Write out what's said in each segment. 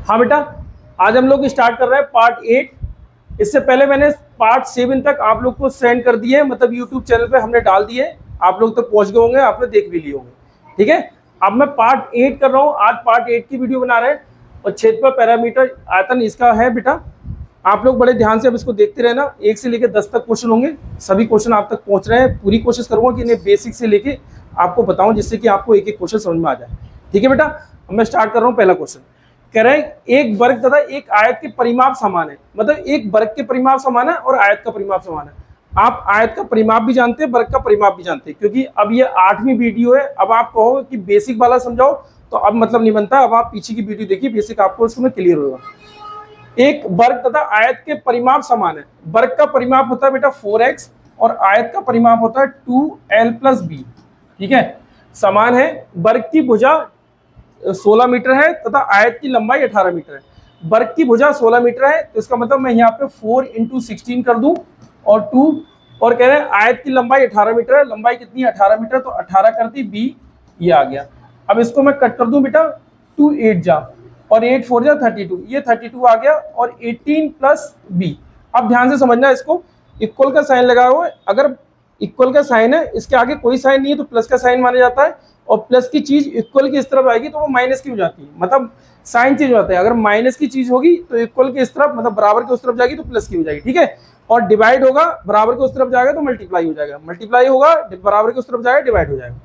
हाँ बेटा, आज हम लोग स्टार्ट कर रहे हैं पार्ट 8। इससे पहले मैंने पार्ट 7 तक आप लोग को सेंड कर दिए, मतलब यूट्यूब चैनल पे हमने डाल दिए, आप लोग तक पहुंच गए होंगे, आपने देख भी लिए होंगे। ठीक है, अब मैं पार्ट 8 कर रहा हूँ। आज पार्ट 8 की वीडियो बना रहे हैं और क्षेत्रफल पैरामीटर आयतन इसका है बेटा। आप लोग बड़े ध्यान से अब इसको देखते रहना। 1 से लेकर 10 तक क्वेश्चन होंगे, सभी क्वेश्चन आप तक पहुंच रहे हैं। पूरी कोशिश करूंगा कि इन्हें बेसिक से लेके आपको बताऊं, जिससे कि आपको एक एक क्वेश्चन समझ में आ जाए। ठीक है बेटा, अब मैं स्टार्ट कर रहा हूँ। पहला क्वेश्चन कह रहे हैं एक वर्ग तथा एक आयत के परिमाप समान है, मतलब एक वर्ग के परिमाप समान है और आयत का परिमाप समान है। आप आयत का परिमाप भी जानते हैं, वर्ग का परिमाप भी जानते हैं, क्योंकि अब ये 8वीं वीडियो है। अब आप कहो कि बेसिक वाला समझाओ, तो अब मतलब नहीं बनता। अब आप पीछे की वीडियो देखिए, बेसिक आपको उसमें क्लियर होगा। एक वर्ग तथा आयत के परिमाप समान है। वर्ग का परिमाप होता है बेटा 4x और आयत का परिमाप होता है 2l + b। ठीक है, समान है। वर्ग की भुजा 16 मीटर है तथा आयत की लंबाई 18 मीटर है। वर्ग की भुजा 16 मीटर है, तो इसका मतलब मैं यहाँ पे 4 × 16 कर दूं और 2, और कह रहे हैं आयत की लंबाई 18 मीटर है। लंबाई कितनी है? 18 मीटर, तो 18 कर दी, b ये आ गया। अब इसको मैं कट कर दूं बेटा, 2 8 जा और 8 4 जा 32, ये 32 आ गया और 18 + b। अब ध्यान से समझना, इसको इक्वल का साइन लगा हुआ है। अगर इक्वल का साइन है, इसके आगे कोई साइन नहीं है, तो प्लस का साइन माना जाता है, और प्लस की चीज इक्वल की इस तरफ आएगी तो वो माइनस की हो जाती है, मतलब साइन चेंज हो जाता है। अगर माइनस की चीज होगी तो इक्वल के इस तरफ, मतलब बराबर के उस तरफ जाएगी तो प्लस की हो जाएगी। ठीक है, और डिवाइड होगा, बराबर के उस तरफ जाएगा तो मल्टीप्लाई हो जाएगा, मल्टीप्लाई होगा बराबर के उस तरफ जाएगा, डिवाइड हो जाएगा।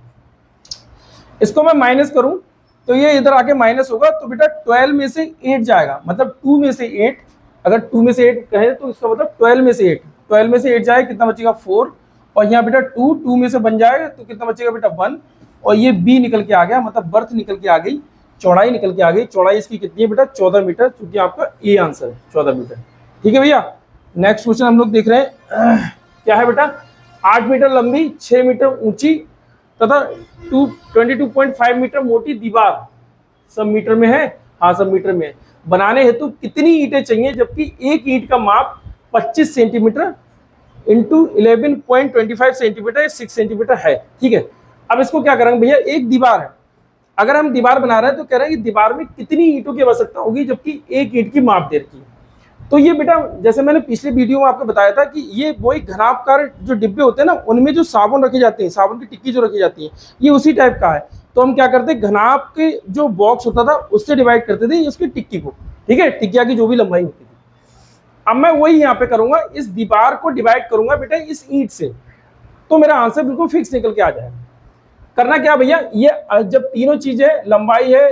इसको मैं माइनस करूं तो ये इधर आके माइनस होगा, तो बेटा 12 में से 8 जाएगा, मतलब 2 में से 8। अगर 2 में से 8 कहे तो इसका मतलब 12 में से 8, 12 में से 8 जाए, कितना बचेगा 4, और यहाँ बेटा 2 में से बन जाएगा तो कितना बचेगा बेटा 1, और ये b निकल के आ गया, मतलब बर्थ निकल के आ गई, चौड़ाई निकल के आ गई। चौड़ाई इसकी कितनी है बेटा? 14 मीटर, क्योंकि आपका ए आंसर है 14 मीटर। ठीक है भैया, नेक्स्ट क्वेश्चन हम लोग देख रहे हैं। क्या है बेटा? 8 मीटर लंबी, 6 मीटर ऊंची तथा 22.5 मीटर मोटी दीवार, सब मीटर में है, हाँ सब मीटर में है, बनाने हेतु कितनी ईंटें चाहिए, जबकि एक ईंट का माप 25 सेंटीमीटर इंटू 11.25 सेंटीमीटर 6 सेंटीमीटर है। ठीक है, अब इसको क्या करेंगे भैया? एक दीवार है, अगर हम दीवार बना रहे हैं तो कह रहे हैं कि दीवार में कितनी ईंटों की आवश्यकता होगी, जबकि एक ईंट की माप दे रखी है। तो ये बेटा, जैसे मैंने पिछले वीडियो में आपको बताया था कि ये वही घनाभकार जो डिब्बे होते हैं ना, उनमें जो साबुन रखे जाते हैं, साबुन की टिक्की जो रखी जाती है, ये उसी टाइप का है। तो हम क्या करते हैं, घनाभ के जो बॉक्स होता था उससे डिवाइड करते थे उसकी टिक्की को। ठीक है, टिक्किया की जो भी लंबाई होती थी। अब मैं वही यहाँ पे करूंगा, इस दीवार को डिवाइड करूंगा बेटा इस ईंट से, तो मेरा आंसर बिल्कुल फिक्स निकल के आ जाएगा। करना क्या भैया, ये जब तीनों चीजें, लंबाई है,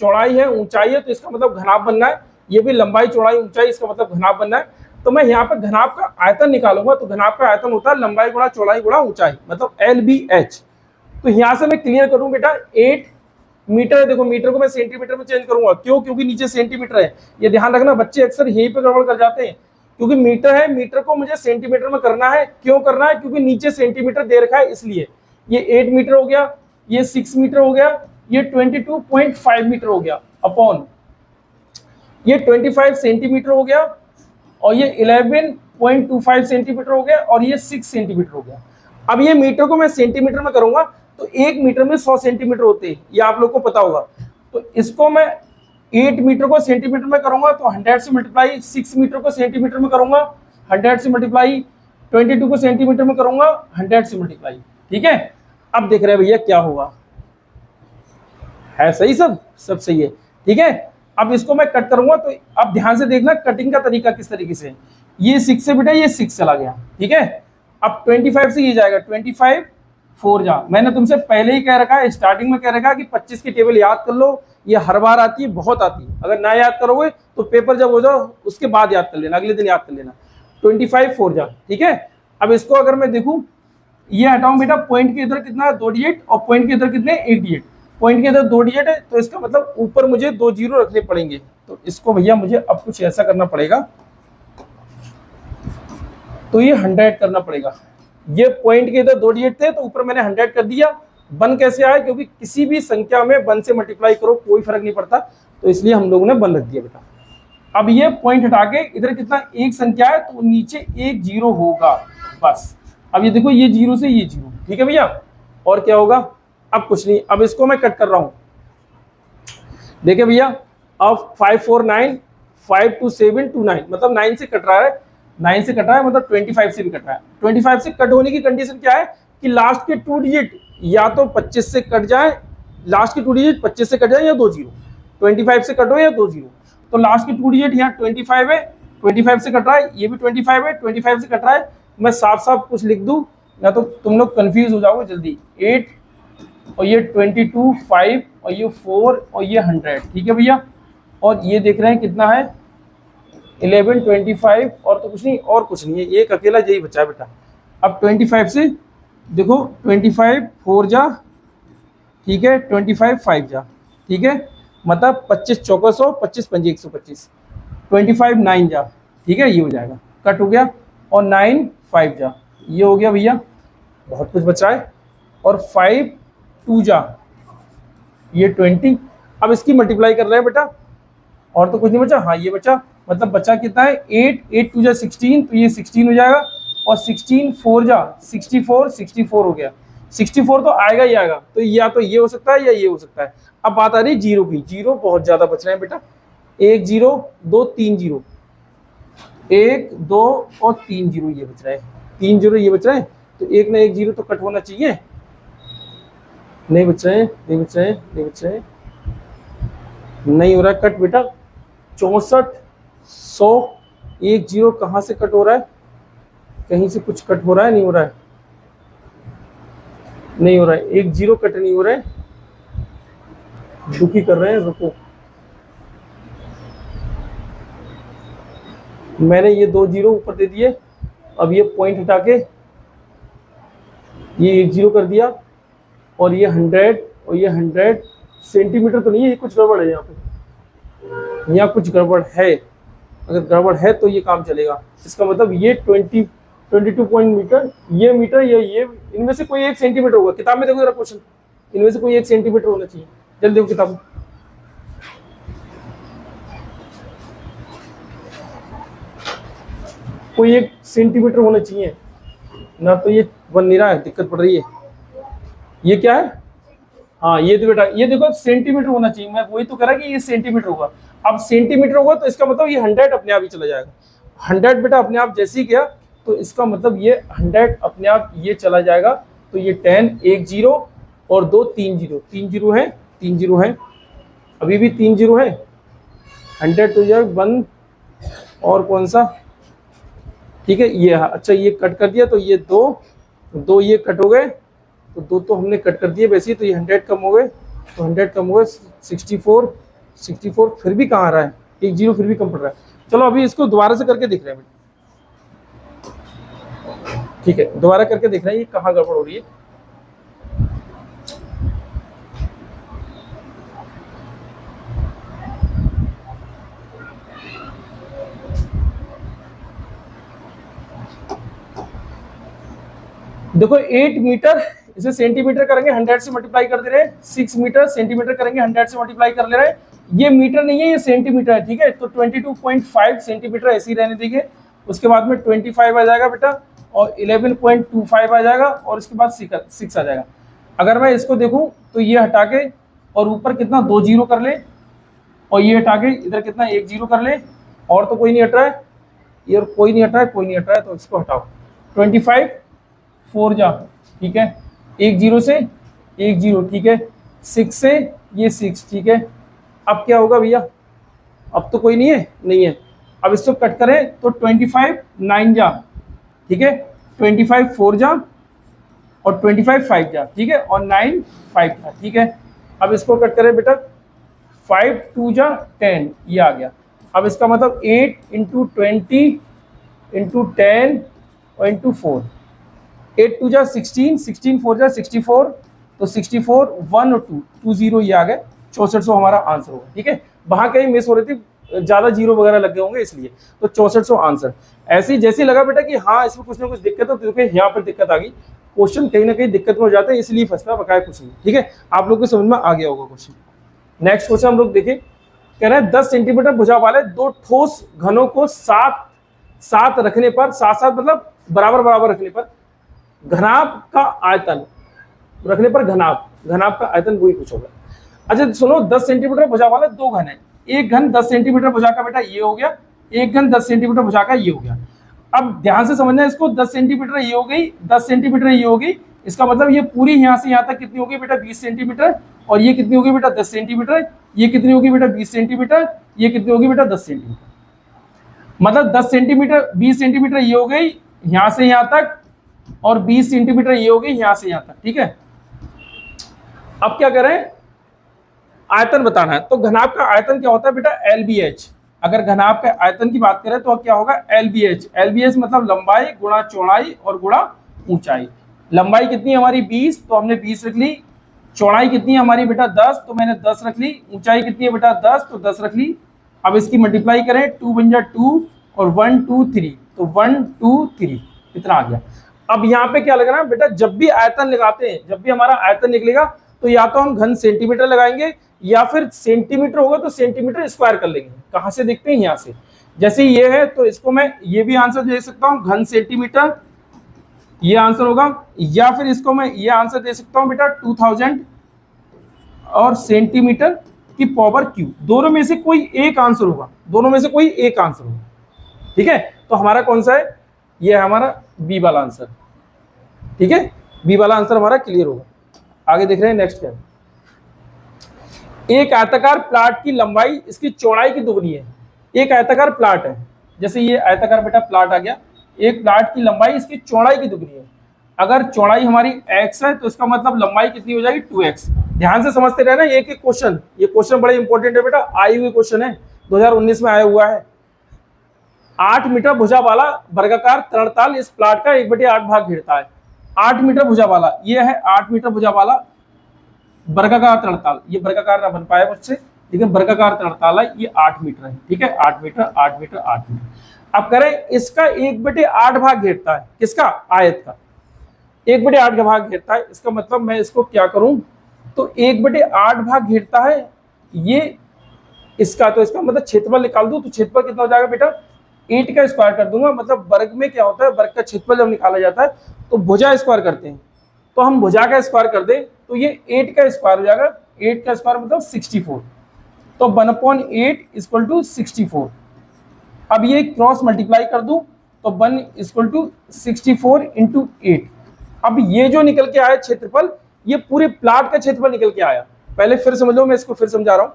चौड़ाई है, ऊंचाई है, तो इसका मतलब घनाभ बनना है। ये भी लंबाई चौड़ाई ऊंचाई, इसका मतलब घनाभ बनना है। तो मैं यहाँ पे घनाभ का आयतन निकालूंगा, तो घनाभ का आयतन होता है लंबाई गुणा चौड़ाई गुणा ऊंचाई, मतलब LBH। तो यहाँ से मैं क्लियर करूँ बेटा, 8 मीटर है, देखो मीटर को मैं सेंटीमीटर में चेंज करूंगा, क्यों? क्योंकि नीचे सेंटीमीटर है। ये ध्यान रखना, बच्चे अक्सर यहीं पे गड़बड़ कर जाते हैं, क्योंकि मीटर है, मीटर को मुझे सेंटीमीटर में करना है। क्यों करना है? क्योंकि नीचे सेंटीमीटर दे रखा है, इसलिए। ये 8 मीटर हो गया, ये 6 मीटर हो गया, ये 22.5 मीटर हो गया, अपॉन ये 25 सेंटीमीटर हो गया, और ये 11.25 सेंटीमीटर हो गया, और ये 6 सेंटीमीटर हो गया। अब ये मीटर को मैं सेंटीमीटर में करूंगा तो 1 मीटर में 100 सेंटीमीटर होते हैं, ये आप लोग को पता होगा। तो इसको मैं 8 मीटर को सेंटीमीटर में करूंगा तो 100 से मल्टीप्लाई, 6 मीटर को सेंटीमीटर में करूंगा 100 से मल्टीप्लाई, 22 को सेंटीमीटर में करूंगा 100 से मल्टीप्लाई। ठीक है, अब देख रहे हैं भैया क्या होगा, है सही, सब सही है। ठीक है, अब इसको मैं कट करूंगा, तो अब ध्यान से देखना कटिंग का तरीका किस तरीके से। ये 6 से बेटा, ये 6 चला गया। ठीक है, अब 25 से ये जाएगा, 25 4 जा। मैंने तुमसे पहले ही कह रखा है, स्टार्टिंग में कह रखा है कि 25 की टेबल याद कर लो, ये हर बार आती है, बहुत आती है। अगर ना याद करोगे तो पेपर जब हो जाओ उसके बाद याद कर लेना, अगले दिन याद कर लेना। 25 4 जा। ठीक है, अब इसको अगर मैं देखूं, ये हटाऊं बेटा, पॉइंट के इधर कितना है 2 डिजिट, और पॉइंट के इधर कितने 1 डिजिट। पॉइंट के इधर 2 डिजिट है, तो इसका मतलब ऊपर मुझे 2 जीरो रखने पड़ेंगे। तो इसको भैया मुझे अब कुछ ऐसा करना पड़ेगा, तो ये 100 करना पड़ेगा। ये पॉइंट के इधर 2 डिजिट थे, तो ऊपर मैंने 100 कर दिया। 1 कैसे आया? क्योंकि किसी भी संख्या में 1 से मल्टीप्लाई करो कोई फर्क नहीं पड़ता, तो इसलिए हम लोगों ने 1 रख दिया बेटा। अब ये पॉइंट हटा के इधर कितना, एक संख्या है, तो नीचे 1 जीरो होगा, बस। अब ये देखो, ये 0 से ये 0। ठीक है भैया, और क्या होगा? अब कुछ नहीं। अब इसको मैं कट कर रहा हूं, देखिए भैया, अब 5 4 9, 5 2 7 2 9, मतलब 9 से कट रहा है, 9 से कट रहा है, मतलब 25 से भी कट रहा है। 25 से कट होने की कंडीशन क्या है कि लास्ट के 2 डिजिट या तो 25 से कट जाए, लास्ट के 2 डिजिट 25 से कट जाए या 2 जीरो, 25 से कट हो या 2 जीरो। तो लास्ट के 2 डिजिट यहाँ 25 है, 25 से कट रहा है, ये भी 25 है, 25 से कट रहा है। मैं साफ साफ कुछ लिख दूं या तो तुम लोग कंफ्यूज हो जाओगे जल्दी। 8 और ये 22, 5 और ये 4 और ये 100, ठीक है भैया। और ये देख रहे हैं कितना है 11 25, और तो कुछ नहीं, और कुछ नहीं है, एक अकेला यही बचा है बेटा। अब 25 से देखो 25 4 जा, ठीक है, 25 5 जा, ठीक है, मतलब 25 चौका 100, 25 पंजे 125, 25 9 जा, ठीक है, ये हो जाएगा, कट हो गया। और 9 5 जा, ये हो गया भैया, बहुत कुछ बचा है। और 5 2 जा, ये 20। अब इसकी मल्टीप्लाई कर रहे हैं बेटा, और तो कुछ नहीं बचा, हाँ ये बचा, मतलब बचा कितना है 8 8 2 जा 16, तो ये 16 हो जाएगा। और 16 4 जा 64, 64 हो गया, 64 तो आएगा ही आएगा, तो या तो ये हो सकता है या ये हो सकता है। अब बात आ रही है जीरो की, जीरो बहुत ज्यादा बच रहे हैं बेटा, 1 0 2 3 जीरो, 1 2 और 3 जीरो ये बच रहा है, 3 जीरो ये बच रहा है, तो एक ना एक जीरो तो कट होना चाहिए। नहीं बच रहे हैं, नहीं बच रहे हैं, नहीं बच रहे हैं, नहीं हो रहा है कट बेटा। 64 100, एक जीरो कहाँ से कट हो रहा है, कहीं से कुछ कट हो रहा है, नहीं हो रहा है, नहीं हो रहा है, एक जीरो कट नहीं हो रहा है, दुखी कर रहे हैं, रुको। मैंने ये 2 जीरो ऊपर दे दिए, अब ये पॉइंट हटा के ये 1 जीरो कर दिया, और ये 100 और ये 100 सेंटीमीटर तो नहीं है, ये कुछ गड़बड़ है यहाँ पे, यहाँ कुछ गड़बड़ है। अगर गड़बड़ है तो ये काम चलेगा, इसका मतलब ये 22 पॉइंट मीटर, ये मीटर, ये इनमें से कोई एक सेंटीमीटर होगा। किताब में देखो जरा क्वेश्चन, इनमें से कोई एक सेंटीमीटर होना चाहिए, जल्दी देखो किताब में। कोई एक सेंटीमीटर होना चाहिए ना, तो ये बन नहीं रहा है, दिक्कत पड़ रही है। ये क्या है, हाँ ये तो बेटा, ये देखो सेंटीमीटर होना चाहिए, मैं वही तो कह रहा कि ये सेंटीमीटर होगा। अब सेंटीमीटर होगा तो इसका मतलब ये 100 अपने आप ही चला जाएगा, 100 बेटा अपने आप जैसे ही गया, तो इसका मतलब ये 100 अपने आप ये चला जाएगा। तो ये 10 1 जीरो और 2 3 जीरो, 3 जीरो है, 3 जीरो है, अभी भी 3 जीरो है, 100 तो यार 1 और कौन सा, ठीक है ये, अच्छा ये कट कर दिया, तो ये 2 ये कट हो गए, तो 2 तो हमने कट कर दिए वैसे ही, तो ये 100 कम हो गए, तो 100 कम हो गए, 64 फिर भी कहाँ आ रहा है, एक जीरो फिर भी कम पड़ रहा है। चलो अभी इसको दोबारा से करके देख रहे हैं, ठीक है, दोबारा करके देख रहे हैं ये कहाँ गड़बड़ हो रही है। देखो 8 मीटर, इसे सेंटीमीटर करेंगे 100 से मल्टीप्लाई कर दे रहे हैं, 6 मीटर सेंटीमीटर करेंगे 100 से मल्टीप्लाई कर ले रहे हैं, ये मीटर नहीं है ये सेंटीमीटर है, ठीक है। तो 22.5 सेंटीमीटर ऐसे ही रहने देंगे, उसके बाद में 25 आ जाएगा बेटा, और 11.25 आ जाएगा, और इसके बाद 6 आ जाएगा। अगर मैं इसको देखूं तो ये हटा के और ऊपर कितना 2 जीरो कर ले, और ये हटा के इधर कितना 1 जीरो कर ले, और तो कोई नहीं हट रहा है, ये कोई नहीं हट रहा है, कोई नहीं हट रहा है, तो इसको हटाओ। 25 4 जा, ठीक है, 1 जीरो से 1 जीरो, ठीक है, 6 से ये 6, ठीक है। अब क्या होगा भैया, अब तो कोई नहीं है, नहीं है, अब इसको कट करें तो 25 9 जा, ठीक है, 25 4 जा और 25 5 जा, ठीक है, और 9 5 जा, ठीक है। अब इसको कट करें बेटा, 5 2 जा 10, ये आ गया। अब इसका मतलब 8 इंटू 20 इंटू 10 और इंटू 4, 8 2 जा 16, 16 4 जा 64, तो 64 1 और 2 20 ये आ गए, 6400 हमारा आंसर होगा, ठीक है। वहां कहीं मिस हो रही थी, ज्यादा जीरो वगैरह लगे होंगे इसलिए, तो 6400 आंसर। ऐसे ही जैसे लगा बेटा कि हाँ इसमें कुछ ना कुछ दिक्कत है, तो देखिए यहाँ पर दिक्कत आ गई, क्वेश्चन कहीं ना कहीं दिक्कत में हो जाता है, इसलिए फंसता है, बकाया कुछ नहीं, ठीक है। आप लोग को समझ में आ गया होगा क्वेश्चन। नेक्स्ट क्वेश्चन हम लोग देखें, कह रहे हैं 10 सेंटीमीटर भुजा वाले 2 ठोस घनों को साथ रखने पर, साथ मतलब बराबर बराबर रखने पर घनाभ का आयतन, रखने पर घनाभ का आयतन वही कुछ होगा। अच्छा सुनो, 10 सेंटीमीटर भुजा वाले 2 घन है, एक घन 10 सेंटीमीटर भुजा का बेटा ये हो गया, एक घन 10 सेंटीमीटर भुजा का ये हो गया। अब ध्यान से समझना है इसको, 10 सेंटीमीटर ये हो गई, 10 सेंटीमीटर ये हो गई, इसका मतलब ये पूरी यहाँ से यहाँ तक कितनी होगी बेटा 20 सेंटीमीटर, और ये कितनी होगी बेटा 10 सेंटीमीटर, ये कितनी होगी बेटा 20 सेंटीमीटर, ये कितनी होगी बेटा 10 सेंटीमीटर। मतलब 10 सेंटीमीटर 20 सेंटीमीटर ये हो गई यहाँ से यहाँ तक, और 20 सेंटीमीटर ये हो गई यहाँ से यहाँ तक, ठीक है। अब क्या करें, आयतन बताना है। तो घनाभ का आयतन क्या होता है बेटा LBH। अगर घनाभ के आयतन की बात करें तो क्या होगा LBH। LBH मतलब लंबाई गुणा चौड़ाई और गुणा ऊंचाई। लंबाई कितनी है हमारी 20, तो हमने 20 रख ली। चौड़ाई कितनी है हमारी बेटा 10, तो मैंने 10 रख ली। ऊंचाई कितनी है बेटा 10, तो 10 रख ली। अब इसकी मल्टीप्लाई करें, 2 बन जा 2 और 1 2 3, तो 1 2 3 इतना आ गया। अब यहाँ पे क्या लगना बेटा, जब भी आयतन लगाते हैं, जब भी हमारा आयतन निकलेगा तो या तो हम घन सेंटीमीटर लगाएंगे या फिर सेंटीमीटर होगा तो सेंटीमीटर स्क्वायर कर लेंगे। कहाँ से देखते हैं, यहाँ से। जैसे ये है तो इसको मैं ये भी आंसर दे सकता हूँ घन सेंटीमीटर, ये आंसर होगा, या फिर इसको मैं ये आंसर दे सकता हूँ बेटा 2000 और सेंटीमीटर की पावर क्यू। दोनों में से कोई एक आंसर होगा, दोनों में से कोई एक आंसर होगा, ठीक है। तो हमारा कौन सा है, ये है हमारा बी वाला आंसर, ठीक है। बी वाला आंसर हमारा क्लियर होगा। आगे देख रहे हैं, नेक्स्ट क्या है। एक आयताकार प्लाट की लंबाई इसकी चौड़ाई की दुगनी है। एक आयताकार प्लाट है, जैसे ये आयताकार बेटा प्लाट आ गया, एक प्लाट की लंबाई इसकी चौड़ाई की दुगनी है। अगर चौड़ाई हमारी x है तो इसका मतलब लंबाई कितनी हो जाएगी 2x। ध्यान से समझते रहना, एक एक क्वेश्चन, ये क्वेश्चन बड़े इंपॉर्टेंट है बेटा, आई हुई क्वेश्चन है, 2019 में आया हुआ है। 8 मीटर भुजा वाला वर्गाकार तरणताल इस प्लाट का 1/8 भाग घेरता है। 8 मीटर भुजा वाला, ये है 8 मीटर भुजा वाला वर्गाकार तरणताल। ये वर्गाकार ना बन पाया मुझसे, लेकिन वर्गाकार तरणताल है, ये 8 मीटर है, ठीक है। 8 मीटर 8 मीटर 8 मीटर। अब करें, इसका 1/8 भाग घेरता है, किसका, आयत का 1/8 का भाग घेरता है। इसका मतलब मैं इसको क्या करूं, तो 1/8 भाग घेरता है ये इसका, तो इसका मतलब क्षेत्रफल निकाल दूं तो क्षेत्रफल कितना हो जाएगा बेटा 8 का स्क्वायर कर दूंगा। मतलब वर्ग में क्या होता है, वर्ग का क्षेत्रफल जब निकाला जाता है तो भुजा स्क्वायर करते हैं, तो हम भुजा का स्क्वायर कर दें तो ये 8 का स्क्वायर हो जाएगा। 8 का स्क्वायर मतलब 64, तो 1/8 = 64। अब ये क्रॉस मल्टीप्लाई कर दूं तो 1 = 64 × 8। अब ये जो निकल के आया क्षेत्रफल, ये पूरे प्लाट का क्षेत्रफल निकल के आया। पहले फिर समझ लो, मैं इसको फिर समझा रहा हूं।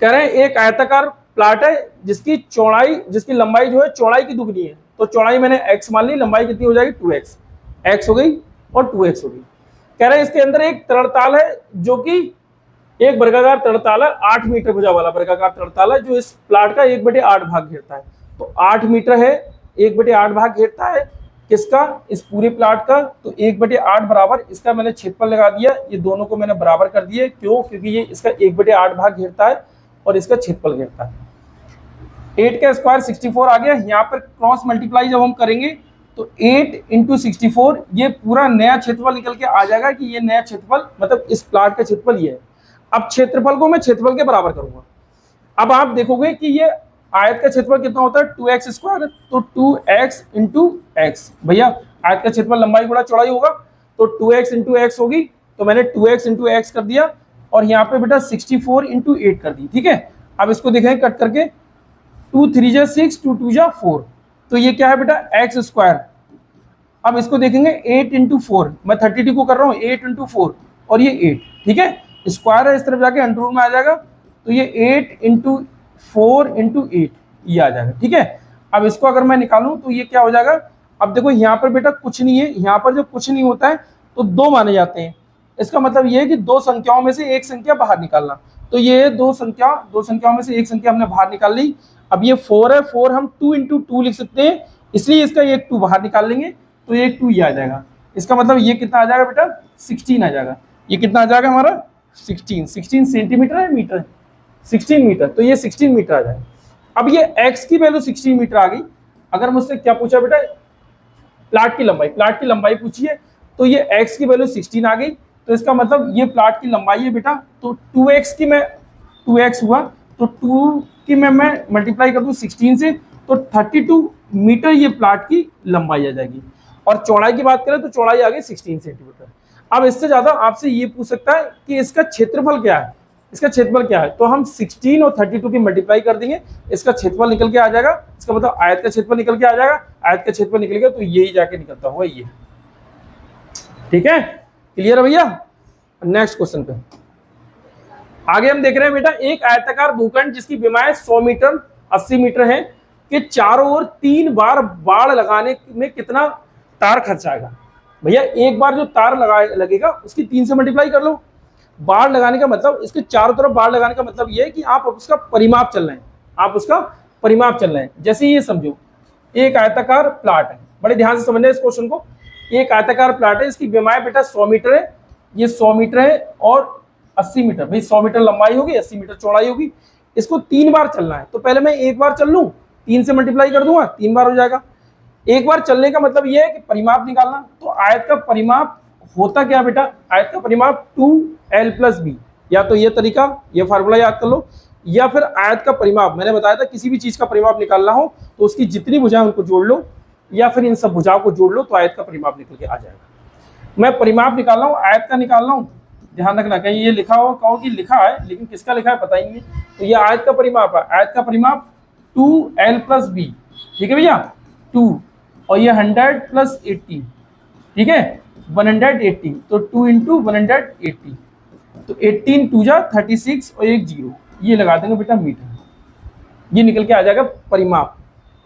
कह रहे हैं एक आयताकार प्लाट है जिसकी चौड़ाई, जिसकी लंबाई जो है चौड़ाई की दुगनी है। तो चौड़ाई मैंने x मान ली, लंबाई कितनी हो जाएगी 2x, x हो गई और 2x हो गई। कह रहे हैं इसके अंदर एक तरणताल है जो कि एक वर्गाकार तरणताल है, 8 मीटर भुजा वाला वर्गाकार तरणताल है जो इस प्लाट का 1/8 भाग घेरता है। तो 8 मीटर है, 1/8 भाग घेरता है किसका, इस पूरे प्लाट का। तो 1/8 बराबर इसका मैंने क्षेत्रफल लगा दिया, ये दोनों को मैंने बराबर कर दिया। क्यों, क्योंकि ये इसका 1/8 भाग घेरता है और इसका क्षेत्रफल घेरता है। 8 का स्क्वायर 64 आ गया। यहाँ पर क्रॉस मल्टीप्लाई जब हम करेंगे तो 8 × 64, ये पूरा नया क्षेत्रफल निकल के आ जाएगा कि ये नया क्षेत्रफल मतलब इस प्लाट का क्षेत्रफल ये है। अब क्षेत्रफल को मैं क्षेत्रफल के बराबर करूंगा। अब आप देखोगे कि ये आयत का क्षेत्रफल कितना होता है 2x², तो 2x × x। भैया आयत का क्षेत्रफल लंबाई गुणा चौड़ाई होगा, तो 2x × x होगी, तो मैंने 2x × x कर दिया और यहाँ पे बेटा 64 × 8 कर दी, ठीक है। अब इसको देखें कट करके, 2 3 जा 6, 2 2 जा 4, तो ये क्या है बेटा x²। अब इसको देखेंगे 8 × 4, मैं 32 को कर रहा हूँ, 8 × 4 और ये 8, ठीक है। स्क्वायर है, इस तरफ जाके अंडर में आ जाएगा, तो ये 8 × 4 × 8 ये आ जाएगा, ठीक है। अब इसको अगर मैं निकालूं तो ये क्या हो जाएगा। अब देखो यहाँ पर बेटा कुछ नहीं है, यहाँ पर जब कुछ नहीं होता है तो 2 माने जाते हैं। इसका मतलब ये है कि 2 संख्याओं में से एक संख्या बाहर निकालना। तो ये 2 संख्याओं में से एक संख्या हमने बाहर निकाल ली। अब ये 4 है, 4 हम 2 × 2 लिख सकते हैं, इसलिए इसका एक 2 बाहर निकाल लेंगे तो एक 2 ये आ जाएगा। इसका मतलब ये कितना आ जाएगा बेटा 16 आ जाएगा। ये कितना आ जाएगा हमारा 16 सेंटीमीटर है, मीटर 16 मीटर, तो ये 16 मीटर आ जाएगा। अब ये x की वैल्यू 16 मीटर आ गई। अगर मुझसे क्या पूछा बेटा प्लाट की लंबाई पूछी है, तो ये x की वैल्यू 16 आ गई, तो इसका मतलब ये प्लाट की लंबाई है बेटा। तो 2x हुआ, तो 2 की मैं मल्टीप्लाई कर दूं 16 से, तो 32 मीटर ये प्लाट की लंबाई आ जाएगी। और चौड़ाई की बात करें तो चौड़ाई आ गई 16 सेंटीमीटर। अब इससे ज्यादा आपसे ये पूछ सकता है कि इसका क्षेत्रफल क्या है, इसका क्षेत्रफल क्या है, तो हम 16 और 32 की मल्टीप्लाई कर देंगे, इसका क्षेत्रफल निकल के आ जाएगा। इसका मतलब आयत का क्षेत्रफल निकल के आ जाएगा, आयत का क्षेत्रफल निकल गया तो यही जाके निकलता हुआ ये। ठीक है, क्लियर है भैया। नेक्स्ट क्वेश्चन पे आगे हम देख रहे हैं बेटा, एक आयताकार भूखंड जिसकी विमाएं 100 मीटर 80 मीटर है कि चारों ओर 3 बार बाड़ लगाने में कितना तार खर्च आएगा। भैया एक बार जो तार लगेगा उसकी 3 से मल्टीप्लाई कर लो। बाड़ लगाने का मतलब, इसके चारों तरफ बाड़ लगाने का मतलब ये है कि आप उसका परिमाप चल रहे हैं, आप उसका परिमाप चल रहे हैं। जैसे ये समझो, एक आयताकार प्लाट है, बड़े ध्यान से समझना इस क्वेश्चन को। एक आयताकार प्लाट है, इसकी विमाएं बेटा 100 मीटर है, ये 100 मीटर है और 80 मीटर, भाई 100 मीटर लंबाई होगी, 80 मीटर चौड़ाई होगी। इसको 3 बार चलना है, तो पहले मैं एक बार चल लूं, 3 से मल्टीप्लाई कर दूंगा, 3 बार हो जाएगा। एक बार चलने का मतलब यह है कि परिमाप निकालना। तो आयत का परिमाप होता क्या बेटा, आयत का परिमाप 2l + b, या तो ये तरीका, ये फार्मूला याद कर लो, या फिर आयत का परिमाप, मैंने बताया था किसी भी चीज का परिमाप निकालना हो तो उसकी जितनी भुजाएं उनको जोड़ लो, या फिर इन सब भुजाओं को जोड़ लो तो आयत का परिमाप निकल के आ जाएगा। मैं परिमाप निकाल रहा हूँ, आयत का निकाल रहा हूँ, ध्यान रखना, कहीं ये लिखा हो कहो कि लिखा है लेकिन किसका लिखा है पता ही नहीं। तो ये आयत का परिमाप है, आयत का परिमाप 2l + b, ठीक है भैया, 2 और ये 100 + 80, ठीक है 180, तो 2 × 180, तो 18 2 जा 36 और एक 0, ये लगा देंगे बेटा मीटर, ये निकल के आ जाएगा परिमाप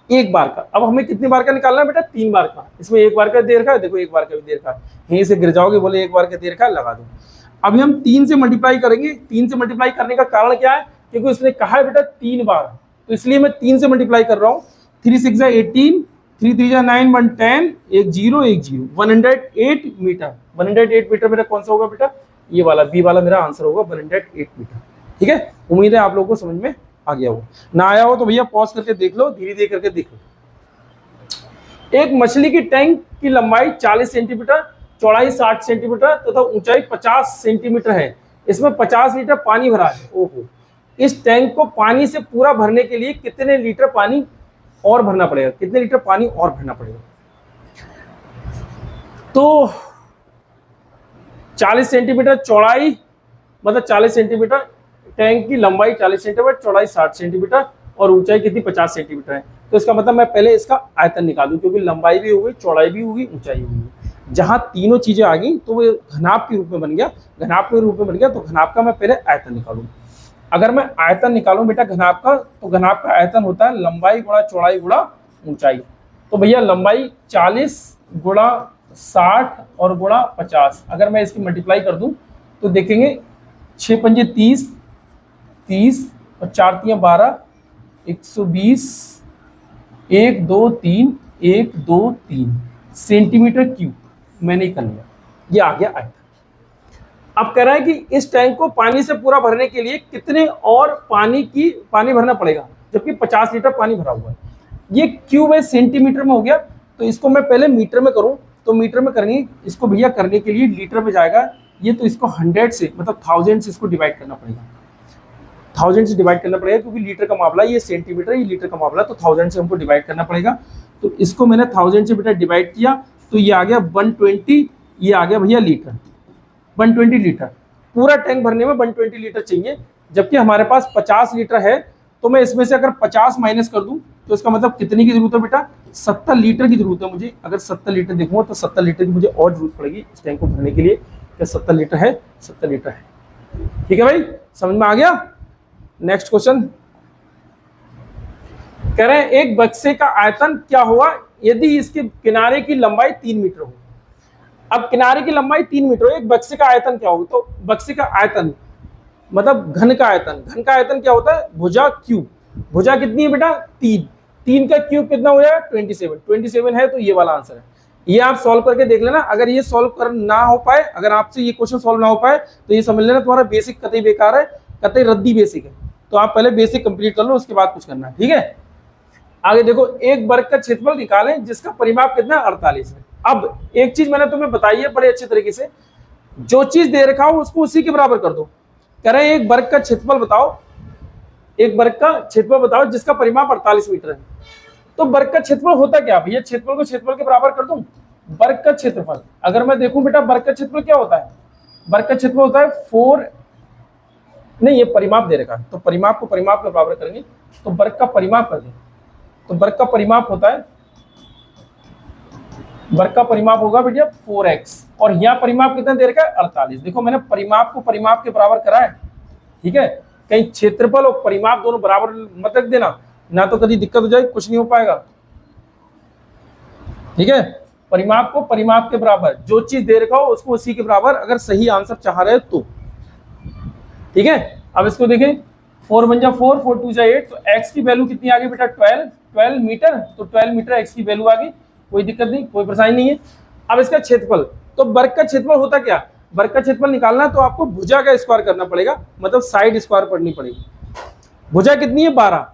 एक बार का। अब हमें कितनी बार का निकालना है बेटा, 3 बार का। इसमें एक बार का दे रखा है, देखो एक बार का भी दे रखा है, यहीं से गिर जाओगे, बोले एक बार का दे रखा है, लगा दो। अभी हम 3 से मल्टीप्लाई करेंगे। 3 से मल्टीप्लाई करने का कारण क्या है, क्योंकि उसने कहा है बेटा 3 बार, तो इसलिए मैं 3 से मल्टीप्लाई कर रहा हूँ। 3 × 6 = 18, 3 × 3 = 9, 1 10, एक 0 एक 0, 108 मीटर। 108 मीटर मेरा कौन सा होगा बेटा, ये वाला बी वाला मेरा आंसर होगा 108 मीटर। ठीक है, उम्मीद है आप लोगों को समझ में आ गया हो। ना आया हो तो भैया पॉज करके देख लो, धीरे धीरे करके देख लो। एक मछली की टैंक की लंबाई 40 सेंटीमीटर, चौड़ाई 60 सेंटीमीटर तथा ऊंचाई 50 सेंटीमीटर है। इसमें 50 लीटर पानी भरा है। ओहो, इस टैंक को पानी से पूरा भरने के लिए कितने लीटर पानी और भरना पड़ेगा, कितने लीटर पानी और भरना पड़ेगा। तो 40 सेंटीमीटर चौड़ाई, मतलब 40 सेंटीमीटर, टैंक की लंबाई 40 सेंटीमीटर, चौड़ाई 60 सेंटीमीटर और ऊंचाई कितनी 50 सेंटीमीटर है। तो इसका मतलब मैं पहले इसका आयतन निकालूं, क्योंकि लंबाई भी होगी, चौड़ाई भी होगी, ऊंचाई भी होगी। जहां तीनों चीजें आ गई तो वो घनाभ के रूप में बन गया, घनाभ के रूप में बन गया, तो घनाभ का मैं पहले आयतन निकालूं। अगर मैं आयतन निकालूं बेटा घनाभ का, तो घनाभ का आयतन होता है लंबाई गुणा चौड़ाई गुणा ऊंचाई। तो भैया लंबाई 40 गुणा 60 और गुणा 50, अगर मैं इसकी मल्टीप्लाई कर दूं तो देखेंगे 6 × 5 = 30 और 4 × 3 = 12, 120, 1 2 3 1 2 3 सेंटीमीटर क्यूब मैंने कर लिया, ये आ गया आयतन। अब कह रहा है कि इस टैंक को पानी से पूरा भरने के लिए कितने और पानी भरना पड़ेगा, जबकि 50 लीटर पानी भरा हुआ है। ये क्यूब है, सेंटीमीटर में हो गया, तो इसको मैं पहले मीटर में करूं, तो मीटर में करनी, इसको भैया करने के लिए लीटर में जाएगा ये, तो इसको 100 से मतलब 1000 से इसको डिवाइड करना पड़ेगा, 1000 से डिवाइड करना पड़ेगा, क्योंकि लीटर का मामला, ये सेंटीमीटर, ये लीटर का मामला, तो 1000 से हमको डिवाइड करना पड़ेगा। तो इसको मैंने 1000 से बेटा डिवाइड किया, तो ये आ गया 120, ये आ गया भैया लीटर, 120 लीटर। पूरा टैंक भरने में 120 लीटर चाहिए, जबकि हमारे पास 50 लीटर है। तो मैं इसमें से अगर 50 माइनस कर दूं तो इसका मतलब कितनी की जरूरत है बेटा, 70 लीटर की जरूरत है मुझे। अगर 70 लीटर देखूंगा तो 70 लीटर की मुझे और जरूरत पड़ेगी इस टैंक को भरने के लिए। क्या 70 लीटर है, 70 लीटर है। ठीक है भाई, समझ में आ गया। नेक्स्ट क्वेश्चन कह रहे हैं एक बक्से का आयतन क्या हुआ यदि इसके किनारे की लंबाई 3 मीटर हो। अब किनारे की लंबाई 3 मीटर हो, एक बक्से का आयतन क्या होगा, तो बक्से का आयतन मतलब घन का आयतन। घन का आयतन क्या होता है, भुजा क्यूब। भुजा कितनी है बेटा, 3 का क्यूब कितना हो जाएगा 27 है, तो ये वाला आंसर है। ये आप सॉल्व करके देख लेना। अगर ये सॉल्व कर ना हो पाए, अगर आपसे ये क्वेश्चन सॉल्व ना हो पाए तो ये समझ लेना तुम्हारा बेसिक कतई बेकार है, कतई रद्दी बेसिक है। तो आप पहले बेसिक कंप्लीट कर लो, उसके बाद कुछ करना है। ठीक है, आगे देखो, एक वर्ग का क्षेत्रफल निकालें जिसका परिमाप कितना है 48 है। अब एक चीज मैंने तुम्हें बताई है बड़े अच्छे तरीके से, जो चीज दे रखा हो उसको उसी के बराबर कर दो। कह रहे हैं एक वर्ग का क्षेत्रफल बताओ, एक वर्ग का क्षेत्रफल बताओ जिसका परिमाप 48 मीटर है। तो वर्ग का क्षेत्रफल होता क्या भैया, क्षेत्रफल को क्षेत्रफल के बराबर कर दूं। वर्ग का क्षेत्रफल अगर मैं देखूं बेटा, वर्ग का क्षेत्रफल क्या होता है, वर्ग का क्षेत्रफल होता है 4 नहीं, ये परिमाप दे रखा है, तो परिमाप को परिमाप के बराबर करेंगे, तो वर्ग का परिमाप कर दें। तो वर्ग का परिमाप होता है, वर्ग का परिमाप होगा बेटा 4x, और यहाँ परिमाप कितना दे रखा है 48। देखो मैंने परिमाप को परिमाप के बराबर करा है, ठीक है। कहीं क्षेत्रफल और परिमाप दोनों बराबर मत रख देना, ना तो कभी दिक्कत हो जाएगी, कुछ नहीं हो पाएगा, ठीक है। परिमाप को परिमाप के बराबर, जो चीज दे रखा हो उसको उसी के बराबर, अगर सही आंसर चाह रहे तो, ठीक है। अब इसको देखें, 4 1 जा 4, 4 2 जा 8, तो x की वैल्यू कितनी आ गई बेटा 12 मीटर, तो 12 मीटर x की वैल्यू आ गई, कोई दिक्कत नहीं, कोई परेशानी नहीं है। अब इसका क्षेत्रफल, तो वर्ग का क्षेत्रफल होता क्या, वर्ग का क्षेत्रफल निकालना तो आपको भुजा का स्क्वायर करना पड़ेगा, मतलब साइड स्क्वायर पढ़नी पड़ेगी। भुजा कितनी है 12,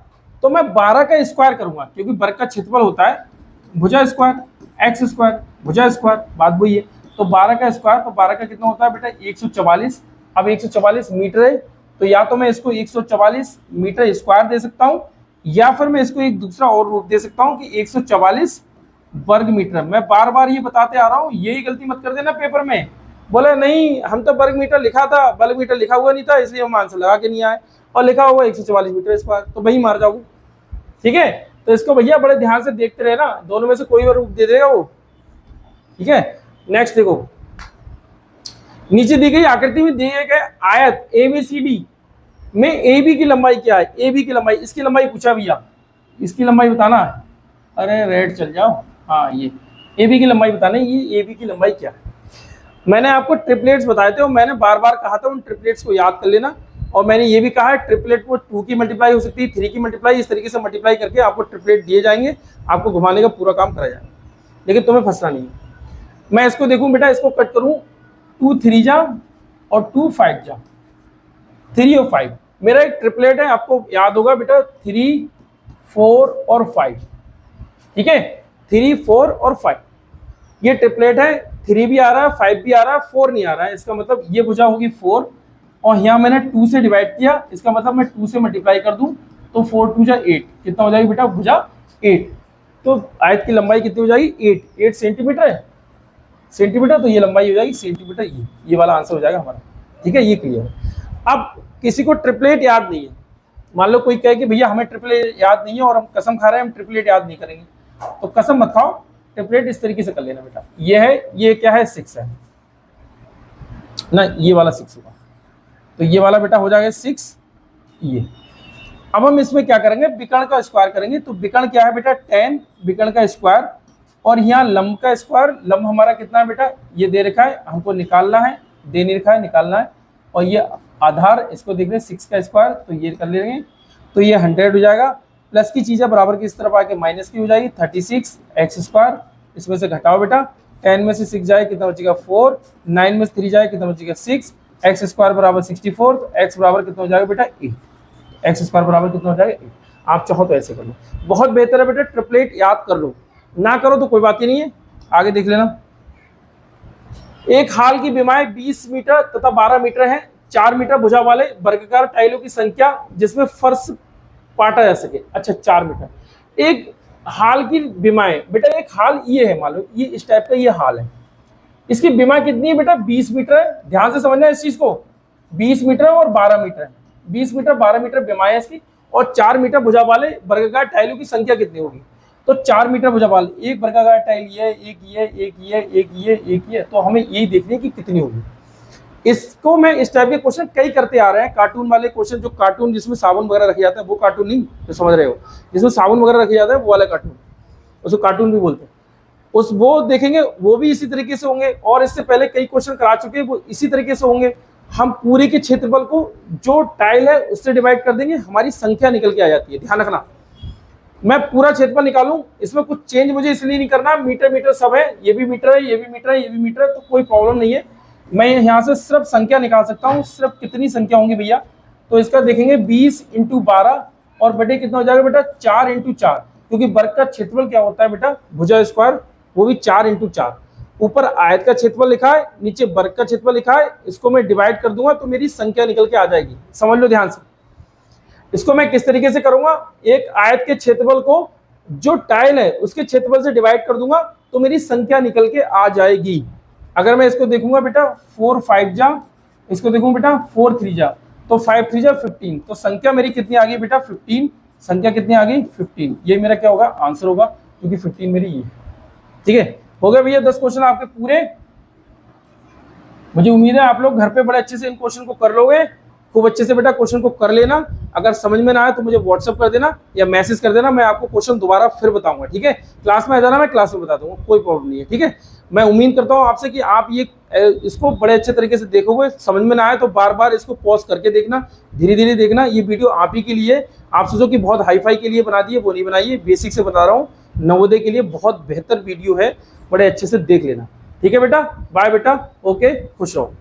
तो मैं 12 का स्क्वायर करूंगा, क्योंकि वर्ग का क्षेत्रफल होता है भुजा स्क्वायर, एक्स स्क्वायर भुजा स्क्वायर, बात वही है। तो 12 का स्क्वायर, तो 12 का कितना होता है बेटा 144। अब 144 मीटर है, तो या तो मैं इसको 144 मीटर स्क्वायर दे सकता हूं, या फिर मैं इसको एक दूसरा और रूप दे सकता हूं कि 144 वर्ग मीटर। मैं बार बार ये बताते आ रहा हूं, यही गलती मत कर देना पेपर में, बोले नहीं हम तो वर्ग मीटर लिखा था, वर्ग मीटर लिखा हुआ नहीं था इसलिए हम आंसर लगा के नहीं आए, और लिखा हुआ 144 मीटर स्क्वायर, तो वही मार जाओगे, ठीक है। तो इसको भैया बड़े ध्यान से देखते रहे ना, दोनों में से कोई और रूप दे देगा वो, ठीक है। नेक्स्ट देखो, नीचे दी गई आकृति में दिए गए आयत ABCD में AB की लंबाई क्या है, AB की लंबाई, इसकी लंबाई पूछा भैया, इसकी लंबाई बताना है। अरे रेड चल जाओ, हाँ ये AB की लंबाई बताना है, ये AB की लंबाई क्या है। मैंने आपको ट्रिपलेट्स बताए थे और मैंने बार बार कहा था उन ट्रिपलेट्स को याद कर लेना, और मैंने ये भी कहा है ट्रिपलेट को 2 की मल्टीप्लाई हो सकती है, 3 की मल्टीप्लाई, इस तरीके से मल्टीप्लाई करके आपको ट्रिपलेट दिए जाएंगे, आपको घुमाने का पूरा काम करा जाएगा, लेकिन तुम्हें फंसना नहीं है। मैं इसको देखूं बेटा, इसको कट करूं, 2 3 जा और 2 5 जा, 3 और 5 मेरा एक ट्रिपलेट है, आपको याद होगा बेटा 3 4 और 5, ठीक है। 3 4 और 5 ये ट्रिपलेट है, 3 भी आ रहा है 5 भी आ रहा है, 4 नहीं आ रहा है, इसका मतलब ये भुजा होगी 4, और यहाँ मैंने 2 से डिवाइड किया, इसका मतलब मैं 2 से मल्टीप्लाई कर दूं तो 4 2 जा 8, कितना हो जाएगी बेटा भुजा 8। तो आयत की लंबाई कितनी हो जाएगी 8 सेंटीमीटर है, सेंटीमीटर, तो ये लंबाई हो जाएगी सेंटीमीटर, ये वाला आंसर हो जाएगा हमारा, ठीक है। ये क्लियर है। अब किसी को ट्रिपलेट याद नहीं है, मान लो कोई कहे कि भैया हमें ट्रिपलेट याद नहीं है और हम कसम खा रहे हैं हम ट्रिपलेट याद नहीं करेंगे, तो कसम मत खाओ, ट्रिपलेट इस तरीके से कर लेना बेटा, ये है, ये क्या है 6 है ना, ये वाला 6 होगा, तो ये वाला बेटा हो जाएगा 6 ये। अब हम इसमें क्या करेंगे, विकर्ण का स्क्वायर करेंगे, तो विकर्ण क्या है बेटा 10 विकर्ण का स्क्वायर, और यहाँ लंब का स्क्वायर, लंब हमारा कितना है बेटा ये दे रखा है, हमको निकालना है, दे नहीं रखा है निकालना है, और ये आधार इसको देख रहे 6 का स्क्वायर, तो ये कर लेंगे, तो ये 100 हो जाएगा, प्लस की चीज़ें बराबर की इस तरफ आके माइनस की हो जाएगी 36 एक्स स्क्वायर, इसमें से घटाओ बेटा, 10 में से 6 जाए कितना बचेगा 4, 9 में से 3 जाए कितना बचेगा 6, एक्स स्क्वायर बराबर 64, तो एक्स बराबर कितना हो जाएगा बेटा 8, एक्स स्क्वायर बराबर कितना हो जाएगा 8। आप चाहो तो ऐसे कर लो, बहुत बेहतर है बेटा ट्रिपलेट याद कर लो, ना करो तो कोई बात ही नहीं है, आगे देख लेना। एक हाल की विमाएं 20 मीटर तथा 12 मीटर है, 4 मीटर भुजा वाले वर्गाकार टाइलों की संख्या जिसमें फर्श पाटा जा सके, अच्छा 4 मीटर। एक हाल की विमाएं बेटा, एक हाल ये है, मान लो ये इस टाइप का ये हाल है, इसकी विमा कितनी है बेटा 20 मीटर है, ध्यान से समझना इस चीज को, 20 मीटर और 12 मीटर है, 20 मीटर 12 मीटर विमाएं इसकी, और 4 मीटर भुजा वाले वर्गाकार टाइलों की संख्या कितनी होगी, तो 4 मीटर भुजा वाले, एक वर्गाकार टाइल ये, एक ये, एक ये, एक ये, एक ये, तो हमें यही देखनी है कि कितनी होगी। इसको मैं इस टाइप के क्वेश्चन कई करते आ रहे हैं, कार्टून वाले क्वेश्चन, जो कार्टून जिसमें साबुन वगैरह रखे जाता है, वो कार्टून नहीं जो समझ रहे हो, जिसमें साबुन वगैरह रखे जाता है वो वाला कार्टून, उसको कार्टून भी बोलते हैं, उस वो देखेंगे, वो भी इसी तरीके से होंगे, और इससे पहले कई क्वेश्चन करा चुके हैं वो इसी तरीके से होंगे। हम पूरे के क्षेत्रफल को जो टाइल है उससे डिवाइड कर देंगे, हमारी संख्या निकल के आ जाती है, ध्यान रखना। मैं पूरा क्षेत्रफल निकालूं, इसमें कुछ चेंज मुझे इसलिए नहीं करना, मीटर मीटर सब है, ये भी मीटर है, ये भी मीटर है, ये भी मीटर है, तो कोई प्रॉब्लम नहीं है। मैं यहाँ से सिर्फ संख्या निकाल सकता हूँ, सिर्फ कितनी संख्या होंगी भैया, तो इसका देखेंगे 20 × 12 और बटे कितना हो जाएगा बेटा 4 × 4, क्योंकि वर्ग का क्षेत्रफल क्या होता है बेटा भुजा स्क्वायर, वो भी 4 × 4। ऊपर आयत का क्षेत्रफल लिखा है, नीचे वर्ग का क्षेत्रफल लिखा है, इसको मैं डिवाइड कर दूंगा तो मेरी संख्या निकल के आ जाएगी, समझ लो ध्यान से। इसको मैं किस तरीके से करूंगा, एक आयत के क्षेत्रफल को जो टाइल है उसके क्षेत्रफल से डिवाइड कर दूंगा तो मेरी संख्या निकल के आ जाएगी। अगर मैं इसको देखूंगा बेटा 4 5 जा, इसको देखूंगा बेटा 4 3 जा, तो 5 3 जा 15, तो संख्या मेरी कितनी आ गई बेटा 15, संख्या कितनी आ गई 15, ये मेरा क्या होगा आंसर होगा, क्योंकि 15 मेरी ये है। ठीक है, हो गए भैया 10 क्वेश्चन आपके पूरे। मुझे उम्मीद है आप लोग घर पे बड़े अच्छे से इन क्वेश्चन को कर लोगे, खूब अच्छे से बेटा क्वेश्चन को कर लेना। अगर समझ में ना आए तो मुझे व्हाट्सअप कर देना या मैसेज कर देना, मैं आपको क्वेश्चन दोबारा फिर बताऊंगा। ठीक है, क्लास में आ जाना, मैं क्लास में बता दूंगा, कोई प्रॉब्लम नहीं है। ठीक है, मैं उम्मीद करता हूँ आपसे कि आप ये इसको बड़े अच्छे तरीके से देखोगे। समझ में ना आए तो बार बार इसको पॉज करके देखना, धीरे धीरे देखना। ये वीडियो आप ही के लिए, आप सोचो कि बहुत हाई फाई के लिए बना दिए, वो नहीं बनाइए, बेसिक से बता रहा हूँ। नवोदय के लिए बहुत बेहतर वीडियो है, बड़े अच्छे से देख लेना। ठीक है बेटा, बाय बेटा, ओके, खुश रहो।